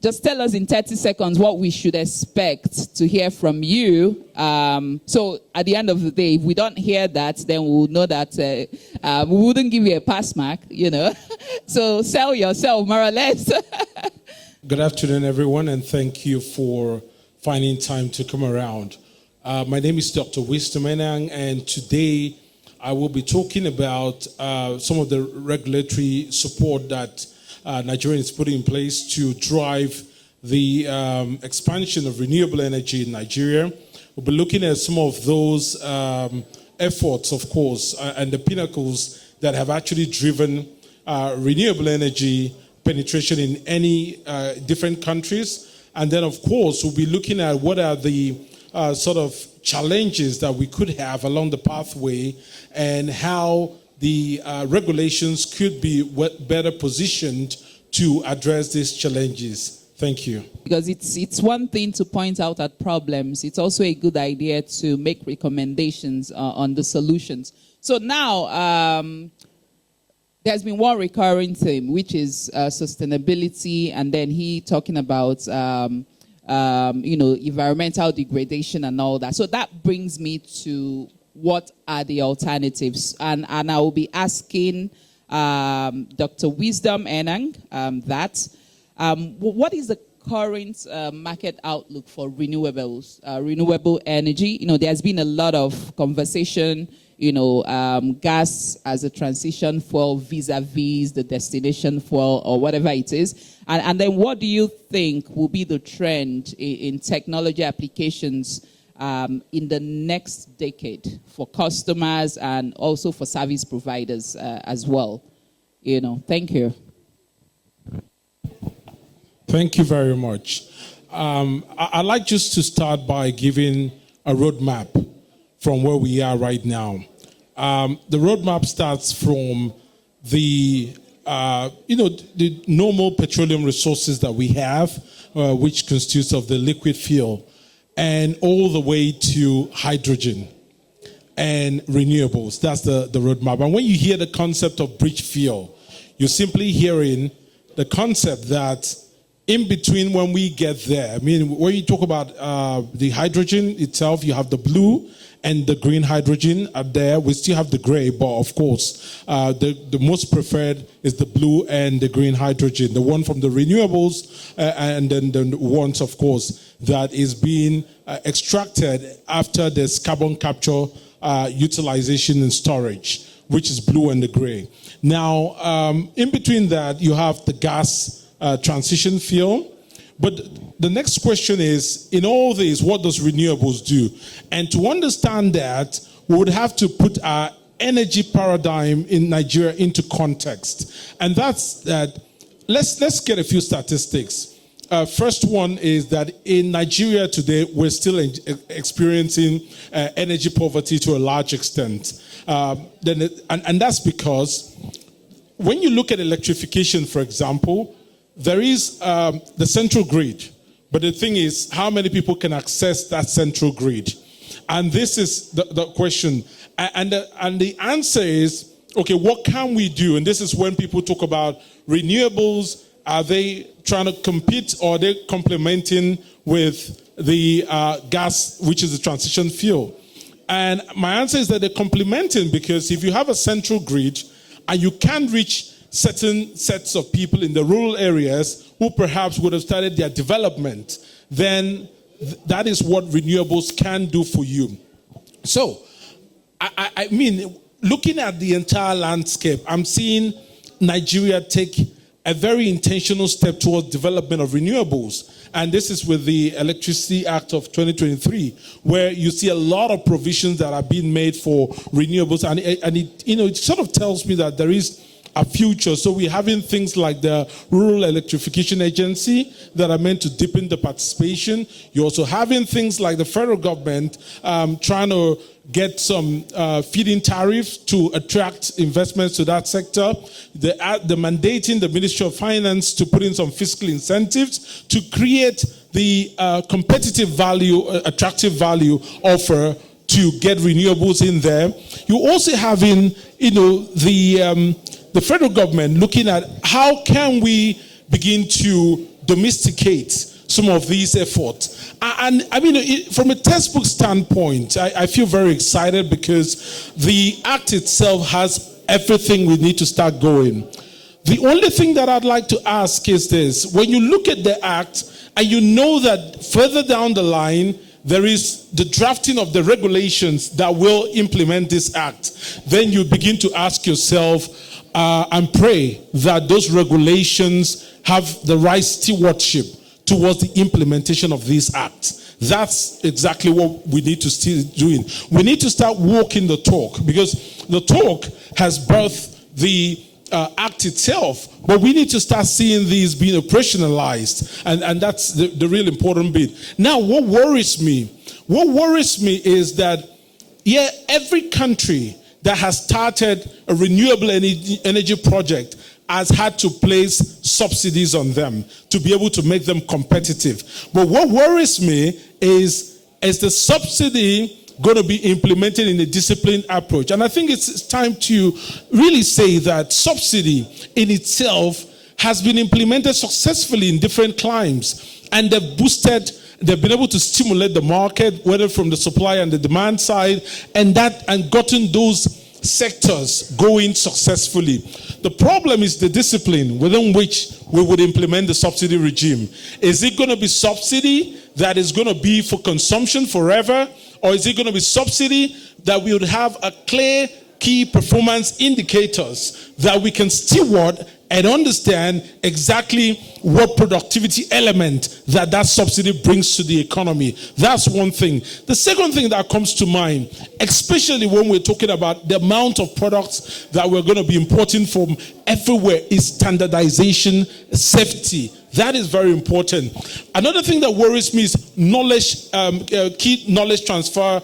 just tell us in 30 seconds what we should expect to hear from you. So at the end of the day, if we don't hear that, then we'll know that we wouldn't give you a pass mark, So sell yourself, more or less. Good afternoon, everyone, and thank you for finding time to come around. My name is Dr. Wisdom Enang, and today I will be talking about some of the regulatory support that Nigeria is putting in place to drive the expansion of renewable energy in Nigeria. We'll be looking at some of those efforts, of course, and the pinnacles that have actually driven renewable energy penetration in any different countries. And then, of course, we'll be looking at what are the sort of challenges that we could have along the pathway and how the regulations could be better positioned to address these challenges. Thank you. Because it's one thing to point out at problems. It's also a good idea to make recommendations on the solutions. So now, there's been one recurring theme, which is sustainability, and then he talking about environmental degradation and all that. So that brings me to what are the alternatives, and I will be asking Dr. Wisdom Enang what is the current market outlook for renewables, renewable energy? There's been a lot of conversation. Gas as a transition fuel vis-a-vis the destination fuel or whatever it is. And then what do you think will be the trend in technology applications in the next decade for customers and also for service providers as well? Thank you. Thank you very much. I'd like just to start by giving a roadmap from where we are right now. The roadmap starts from the normal petroleum resources that we have, which consists of the liquid fuel, and all the way to hydrogen and renewables. That's the roadmap. And when you hear the concept of bridge fuel, you're simply hearing the concept that in between when we get there, when you talk about the hydrogen itself, you have the blue and the green hydrogen are there. We still have the gray, but of course, the most preferred is the blue and the green hydrogen, the one from the renewables, and then the ones, of course, that is being extracted after this carbon capture, utilization and storage, which is blue and the gray. Now, in between that, you have the gas transition fuel. But the next question is, in all this, what does renewables do? And to understand that, we would have to put our energy paradigm in Nigeria into context. And that's that. Let's get a few statistics. First one is that in Nigeria today, we're still experiencing energy poverty to a large extent. And that's because when you look at electrification, for example, there is the central grid, but the thing is, how many people can access that central grid? And this is the question. And the answer is, okay, what can we do? And this is when people talk about renewables. Are they trying to compete, or are they complementing with the gas, which is the transition fuel? And my answer is that they're complementing, because if you have a central grid and you can't reach certain sets of people in the rural areas who perhaps would have started their development, then that is what renewables can do for you. So, I mean, looking at the entire landscape, I'm seeing Nigeria take a very intentional step towards development of renewables. And this is with the Electricity Act of 2023, where you see a lot of provisions that are being made for renewables. And it sort of tells me that there is a future. So we're having things like the Rural Electrification Agency that are meant to deepen the participation. You're also having things like the federal government trying to get some feed-in tariffs to attract investments to that sector. The mandating the Ministry of Finance to put in some fiscal incentives to create the competitive value, attractive value offer to get renewables in there. You're also having, the federal government looking at how can we begin to domesticate some of these efforts. And I mean, from a textbook standpoint, I feel very excited because the act itself has everything we need to start going. The only thing that I'd like to ask is this: when you look at the act and you know that further down the line there is the drafting of the regulations that will implement this act, then you begin to ask yourself and pray that those regulations have the right stewardship towards the implementation of this act. That's exactly what we need to start doing. We need to start walking the talk, because the talk has birthed the act itself, but we need to start seeing these being operationalized, and that's the real important bit. Now, what worries me is that, yeah, every country that has started a renewable energy project has had to place subsidies on them to be able to make them competitive. But what worries me is the subsidy going to be implemented in a disciplined approach? And I think it's time to really say that subsidy in itself has been implemented successfully in different climes, and they've been able to stimulate the market, whether from the supply and the demand side, and gotten those sectors going successfully. The problem is the discipline within which we would implement the subsidy regime. Is it going to be subsidy that is going to be for consumption forever, or is it going to be subsidy that we would have a clear key performance indicators that we can steward and understand exactly what productivity element that subsidy brings to the economy? That's one thing. The second thing that comes to mind, especially when we're talking about the amount of products that we're going to be importing from everywhere, is standardization, safety. That is very important. Another thing that worries me is knowledge, key knowledge transfer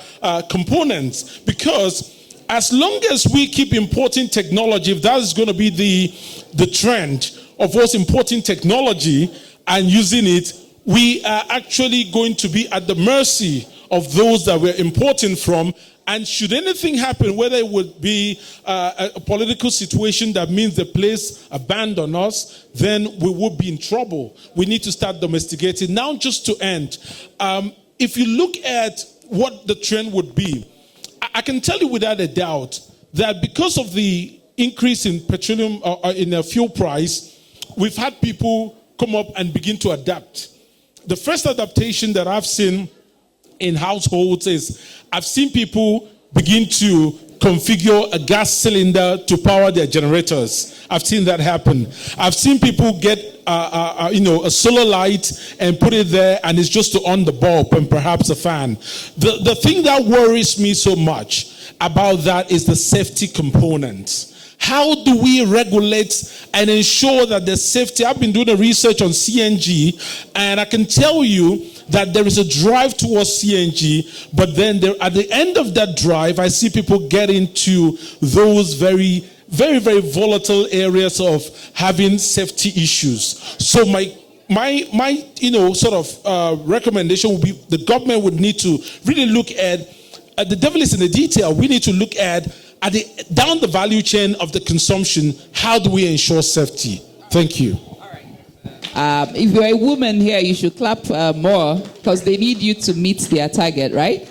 components, because as long as we keep importing technology, if that is going to be the trend of us importing technology and using it, we are actually going to be at the mercy of those that we're importing from. And should anything happen, whether it would be a political situation that means they place a ban on us, then we would be in trouble. We need to start domesticating. Now, just to end, if you look at what the trend would be, I can tell you without a doubt that because of the increase in petroleum in the fuel price, we've had people come up and begin to adapt. The first adaptation that I've seen in households is I've seen people begin to configure a gas cylinder to power their generators. I've seen that happen. I've seen people get a solar light and put it there, and it's just to on the bulb and perhaps a fan. The thing that worries me so much about that is the safety component. How do we regulate and ensure that the safety? I've been doing a research on CNG, and I can tell you that there is a drive towards CNG, but then at the end of that drive, I see people get into those very, very, very volatile areas of having safety issues. So my recommendation would be the government would need to really look at the devil is in the detail. We need to look at down the value chain of the consumption. How do we ensure safety? Thank you. If you're a woman here, you should clap more, because they need you to meet their target, right?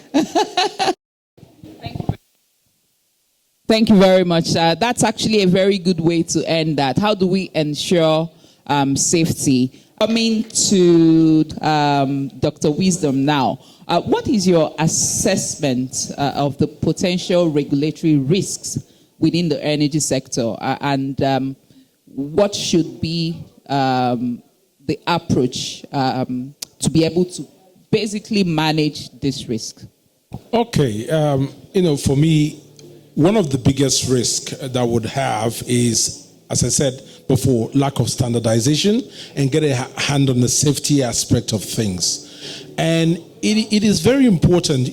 Thank you very much. That's actually a very good way to end that. How do we ensure safety? Coming to Dr. Wisdom now. What is your assessment of the potential regulatory risks within the energy sector, and what should be the approach to be able to basically manage this risk? Okay, for me, one of the biggest risks that would have is, as I said before, lack of standardization and get a hand on the safety aspect of things. And it is very important,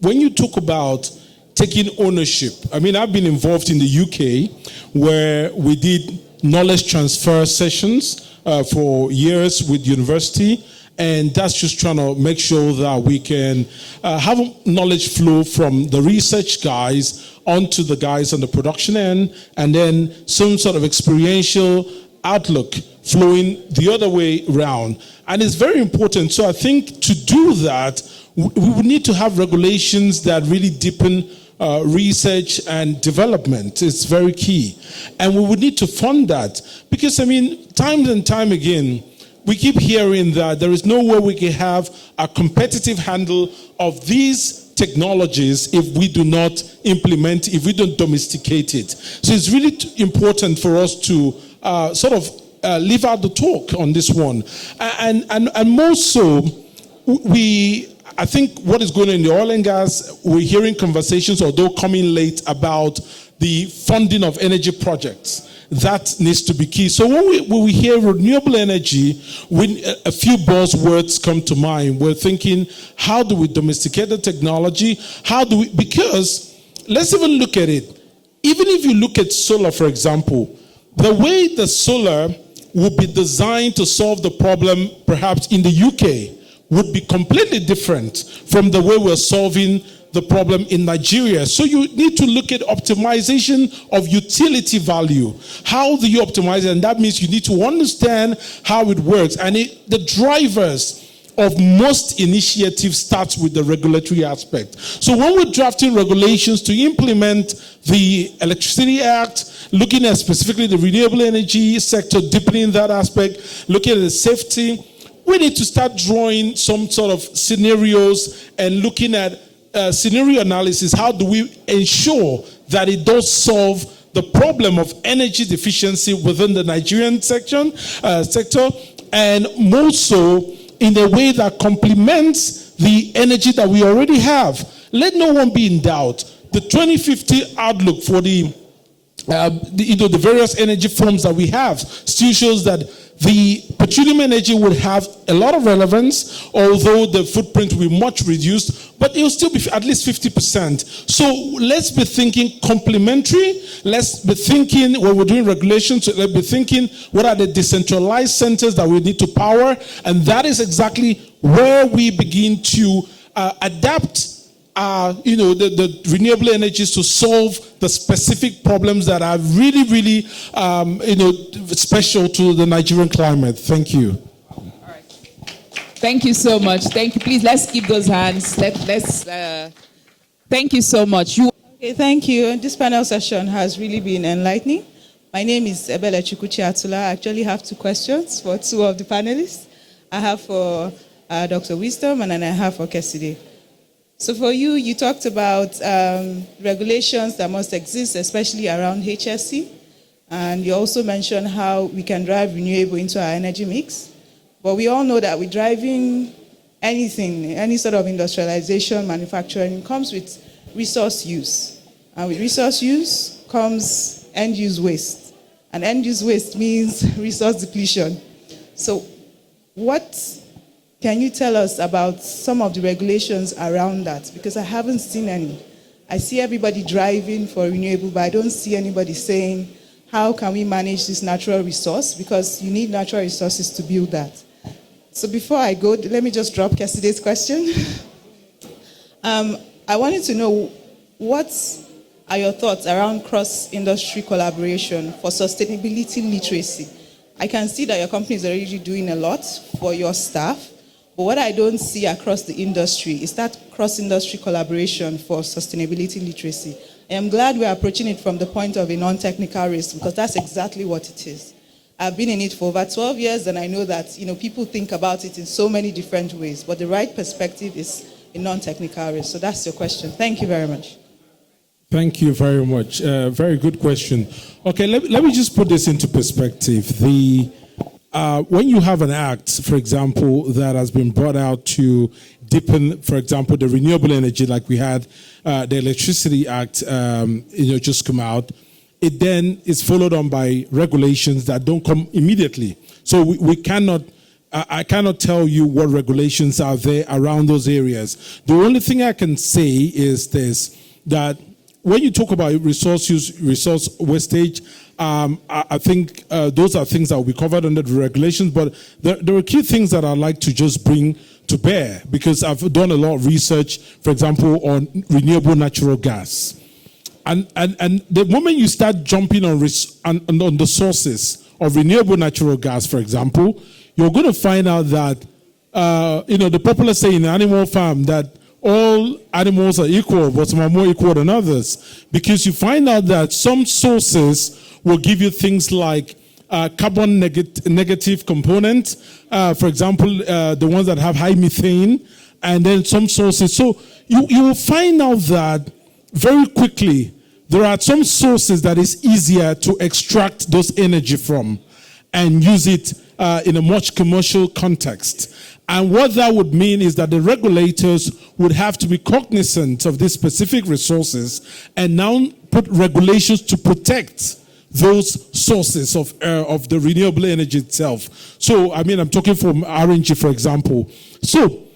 when you talk about taking ownership. I mean, I've been involved in the UK where we did knowledge transfer sessions for years with university, and that's just trying to make sure that we can have knowledge flow from the research guys onto the guys on the production end, and then some sort of experiential outlook flowing the other way around. And it's very important. So I think to do that, we would need to have regulations that really deepen research and development. It's very key. And we would need to fund that. Because, time and time again, we keep hearing that there is no way we can have a competitive handle of these technologies if we do not implement, if we don't domesticate it. So it's really important for us to leave out the talk on this one. And more so, I think what is going on in the oil and gas, we're hearing conversations, although coming late, about the funding of energy projects. That needs to be key. So when we hear renewable energy, when a few buzzwords come to mind, we're thinking, how do we domesticate the technology? Because let's even look at it. Even if you look at solar, for example, the way the solar would be designed to solve the problem, perhaps in the UK, would be completely different from the way we're solving the problem in Nigeria. So you need to look at optimization of utility value. How do you optimize it? And that means you need to understand how it works. And the drivers of most initiatives starts with the regulatory aspect. So when we're drafting regulations to implement the Electricity Act, looking at specifically the renewable energy sector, deepening that aspect, looking at the safety, we need to start drawing some sort of scenarios and looking at scenario analysis. How do we ensure that it does solve the problem of energy deficiency within the Nigerian sector, and more so in a way that complements the energy that we already have. Let no one be in doubt. The 2050 outlook for the various energy forms that we have still shows that the petroleum energy would have a lot of relevance, although the footprint will be much reduced, but it will still be at least 50%. So let's be thinking complementary. Let's be thinking, when we're doing regulations, let's be thinking what are the decentralized centers that we need to power, and that is exactly where we begin to adapt the renewable energies to solve the specific problems that are really, really, special to the Nigerian climate. Thank you. All right. Thank you so much. Thank you. Please, let's keep those hands. Thank you so much. Okay, thank you. This panel session has really been enlightening. My name is Ebele Chukwuchi Atula. I actually have two questions for two of the panelists. I have for Dr. Wisdom, and then I have for Keside. So for you, you talked about regulations that must exist, especially around HSC. And you also mentioned how we can drive renewable into our energy mix. But we all know that with driving anything, any sort of industrialization, manufacturing, comes with resource use. And with resource use comes end-use waste. And end-use waste means resource depletion. So what can you tell us about some of the regulations around that? Because I haven't seen any. I see everybody driving for renewable, but I don't see anybody saying, how can we manage this natural resource? Because you need natural resources to build that. So before I go, let me just drop Keside's question. I wanted to know, what are your thoughts around cross-industry collaboration for sustainability literacy? I can see that your company is already doing a lot for your staff. But what I don't see across the industry is that cross-industry collaboration for sustainability literacy. I am glad we're approaching it from the point of a non-technical risk, because that's exactly what it is. I've been in it for over 12 years, and I know that people think about it in so many different ways, but the right perspective is a non-technical risk. So that's your question. Thank you very much. Thank you very much. Very good question. Okay, let me just put this into perspective. When you have an act, for example, that has been brought out to deepen, for example, the renewable energy, like we had the Electricity Act, just come out, it then is followed on by regulations that don't come immediately. So we cannot, I cannot tell you what regulations are there around those areas. The only thing I can say is this, that when you talk about resource use, resource wastage, I think those are things that will be covered under the regulations, but there are key things that I'd like to just bring to bear, because I've done a lot of research, for example, on renewable natural gas. And the moment you start jumping on the sources of renewable natural gas, for example, you're going to find out that, the popular saying in Animal Farm that all animals are equal, but some are more equal than others. Because you find out that some sources will give you things like carbon negative component, for example, the ones that have high methane, and then some sources. So you will find out that very quickly there are some sources that is easier to extract those energy from and use it in a much commercial context. And what that would mean is that the regulators would have to be cognizant of these specific resources and now put regulations to protect those sources of the renewable energy itself. So, I'm talking from RNG, for example. So,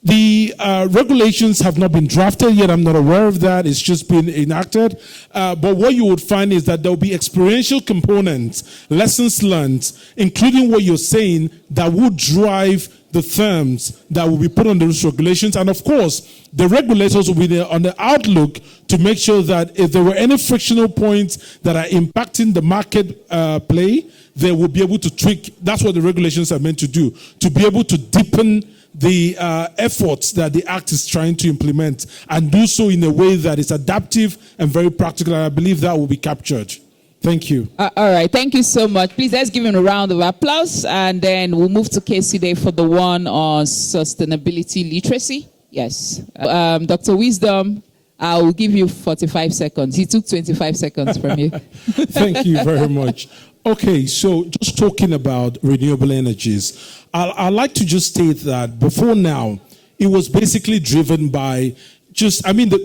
the regulations have not been drafted yet. I'm not aware of that. It's just been enacted. But what you would find is that there will be experiential components, lessons learned, including what you're saying, that would drive the terms that will be put on those regulations. And of course, the regulators will be there on the outlook to make sure that if there were any frictional points that are impacting the market play, they will be able to tweak. That's what the regulations are meant to do, to be able to deepen the efforts that the Act is trying to implement and do so in a way that is adaptive and very practical. And I believe that will be captured. Thank you. All right. Thank you so much. Please, let's give him a round of applause. And then we'll move to Case today for the one on sustainability literacy. Yes. Dr. Wisdom, I will give you 45 seconds. He took 25 seconds from you. Thank you very much. Okay, so just talking about renewable energies, I'd like to just state that before now, it was basically driven by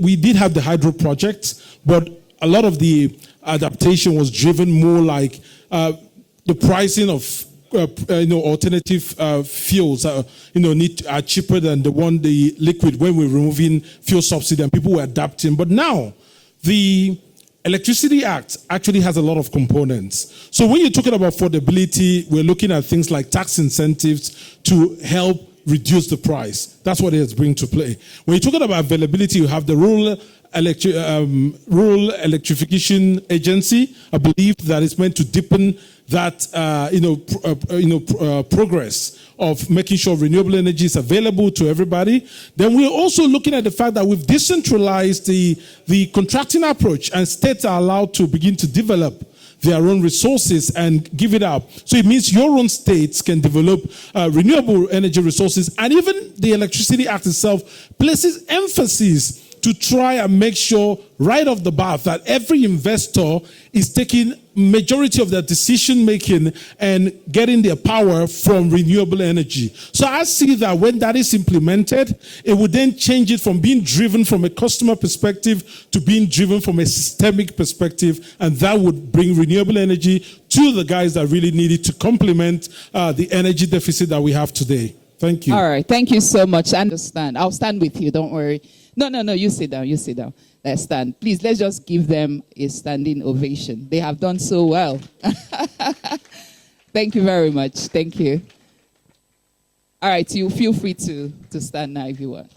we did have the hydro projects, but a lot of the adaptation was driven more like the pricing of alternative fuels are cheaper than the liquid when we're removing fuel subsidy, and people were adapting. But now the Electricity Act actually has a lot of components. So when you're talking about affordability, we're looking at things like tax incentives to help reduce the price. That's what it is bringing to play. When you're talking about availability, you have the Rural Electrification Agency. I believe that is meant to deepen that progress of making sure renewable energy is available to everybody. Then we're also looking at the fact that we've decentralized the contracting approach, and states are allowed to begin to develop their own resources and give it up. So it means your own states can develop renewable energy resources, and even the Electricity Act itself places emphasis to try and make sure right off the bat that every investor is taking majority of their decision making and getting their power from renewable energy. So I see that when that is implemented, it would then change it from being driven from a customer perspective to being driven from a systemic perspective, and that would bring renewable energy to the guys that really need it to complement the energy deficit that we have today. Thank you. All right. Thank you so much. I understand. I'll stand with you. Don't worry. No. You sit down. Let's stand. Please, let's just give them a standing ovation. They have done so well. Thank you very much. Thank you. All right. You feel free to stand now if you want.